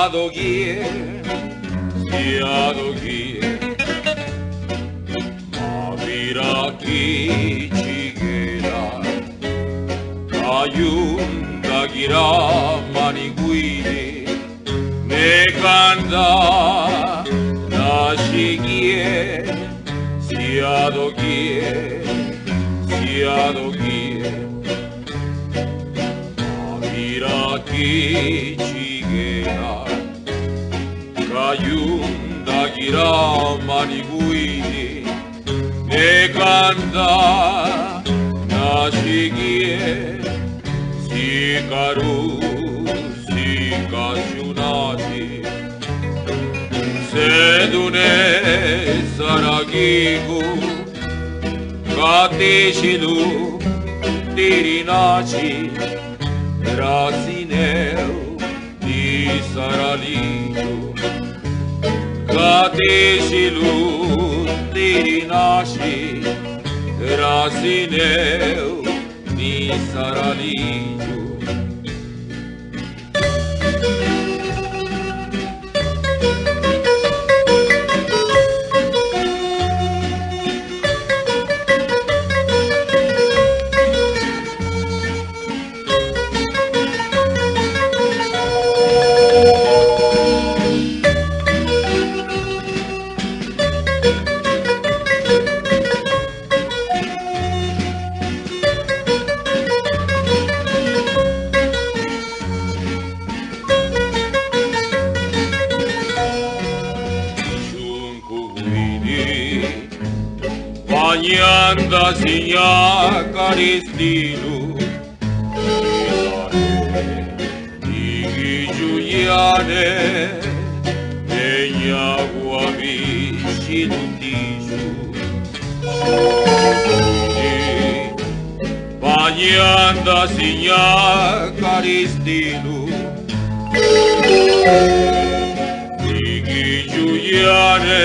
Siadogie, Maviraki chigera, Ayunda gira maniguini, Nekanda nashigie, Siadogie, Maviraki chigera, Ayunda gira maniguini, Nekanda nashigie, Sikaru sikashunati, Sedune saragigu, Katishilu tirinachi, Rasineu di saralitu, Katishilu tirinashi, Rasineu di saralitu. Bagnanda signa Caristinu, Igi Giuliane, Negna Guavisci Tutisu, Bagnanda signa Caristinu, Igi Giuliane,